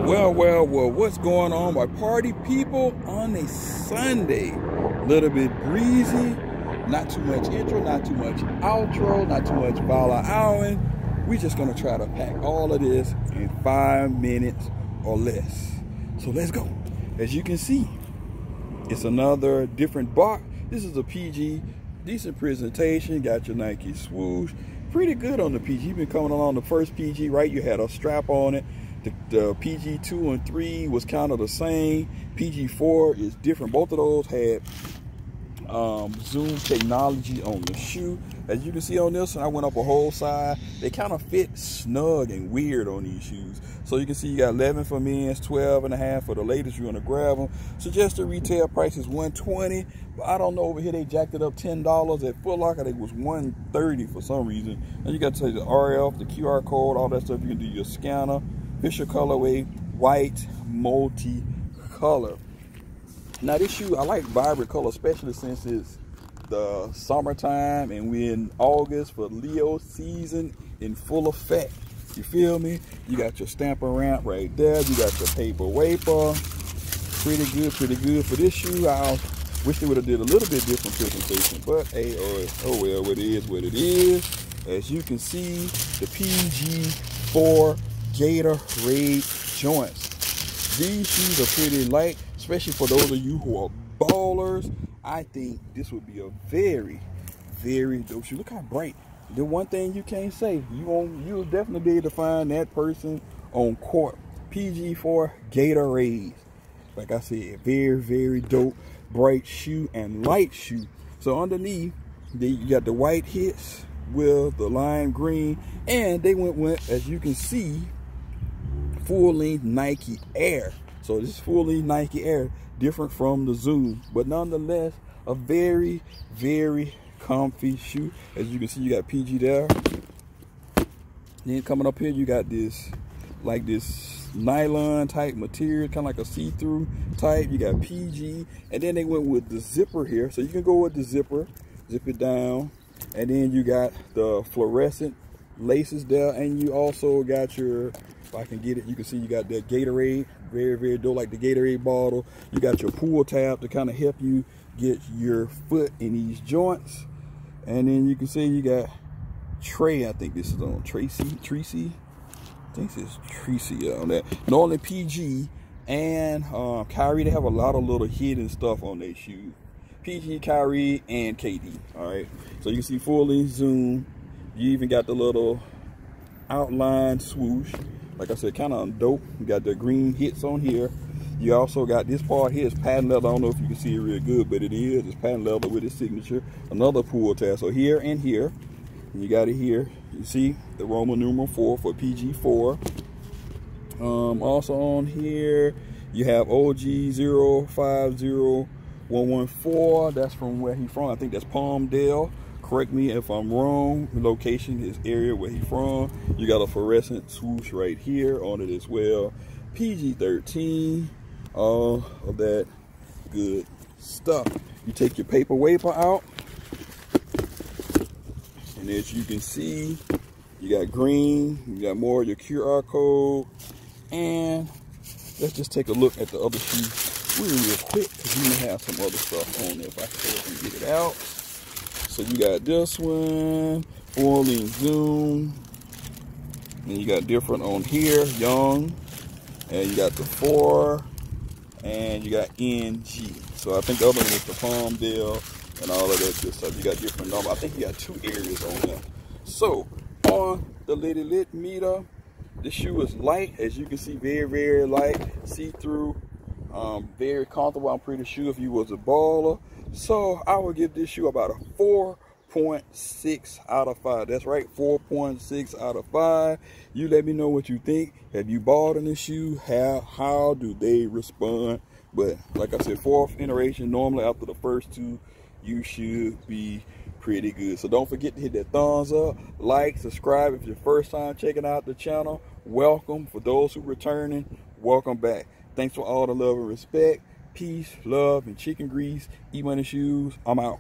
Well, what's going on, my party people, on a Sunday? Little bit breezy, not too much intro, not too much outro, not too much volleying. We just gonna try to pack all of this in 5 minutes or less. So let's go. As you can see, it's another different box. This is a PG, decent presentation. Got your Nike swoosh, pretty good on the PG. You've been coming along the first PG, right? You had a strap on it. The PG 2 and 3 was kind of the same. PG 4 is different. Both of those had zoom technology on the shoe. As you can see on this one, I went up a whole size. They kind of fit snug and weird on these shoes. So you can see you got 11 for men's, 12.5 for the ladies. You want to grab them. Suggested retail price is $120, but I don't know, over here they jacked it up $10. At Foot Locker it was $130 for some reason. And you got to take the RF, the QR code, all that stuff. You can do your scanner. Fisher colorway, white, multi-color. Now this shoe, I like vibrant color, especially since it's the summertime and we're in August for Leo season in full effect. You feel me? You got your stamper ramp right there. You got your paper wafer. Pretty good for this shoe. I wish they would have did a little bit different presentation, but hey, oh well, what it is what it is. As you can see, the PG4 Gatorade joints. These shoes are pretty light, especially for those of you who are ballers. I think this would be a very, very dope shoe. Look how bright. The one thing you can't say, you'll definitely be able to find that person on court. PG4 Gatorade. Like I said, very, very dope, bright shoe and light shoe. So underneath, you got the white hits with the lime green, and they went with, as you can see, full-length Nike Air. So this full-length Nike Air, different from the Zoom, but nonetheless a very, very comfy shoe. As you can see, you got PG there. Then coming up here, you got this, like this nylon type material, kind of like a see-through type. You got PG, and then they went with the zipper here. So you can go with the zipper, zip it down, and then you got the fluorescent laces there, and you also got your, if I can get it, you can see you got that Gatorade, very, very dope, like the Gatorade bottle. You got your pull tab to kind of help you get your foot in these joints. And then you can see you got Trey, I think this is on Tracy, I think this is Tracy on that. Normally PG and Kyrie, they have a lot of little hidden stuff on their shoes. PG, Kyrie, and KD, all right? So you can see fully zoom. You even got the little outline swoosh. Like I said, kind of dope. You got the green hits on here. You also got this part here is patent leather. I don't know if you can see it real good, but it is. It's patent leather with its signature. Another pull tab. So here and here. And you got it here. You see the Roman numeral 4 for PG4. Also on here, you have OG 050114. That's from where he's from. I think that's Palmdale. Correct me if I'm wrong. The location is area where he's from. You got a fluorescent swoosh right here on it as well. PG13, all of that good stuff. You take your paper wafer out, and as you can see, you got green, you got more of your QR code, and let's just take a look at the other shoes real quick, because we may have some other stuff on there if I can get it out. So you got this one, full-length zoom, and you got different on here, young, and you got the 4, and you got NG. So I think the other one is the Palmdale and all of that good stuff. You got different numbers. I think you got 2 areas on there. So on the Litty Lit meter, this shoe is light, as you can see, very, very light, see-through, very comfortable. I'm pretty sure if you was a baller. So I would give this shoe about a 4.6 out of 5. That's right, 4.6 out of 5. You let me know what you think. Have you bought in this shoe? How do they respond? But like I said, 4th iteration, normally after the first 2, you should be pretty good. So don't forget to hit that thumbs up, like, subscribe. If it's your first time checking out the channel, welcome. For those who returning, welcome back. Thanks for all the love and respect. Peace, love, and chicken grease. Emoneyshoes. I'm out.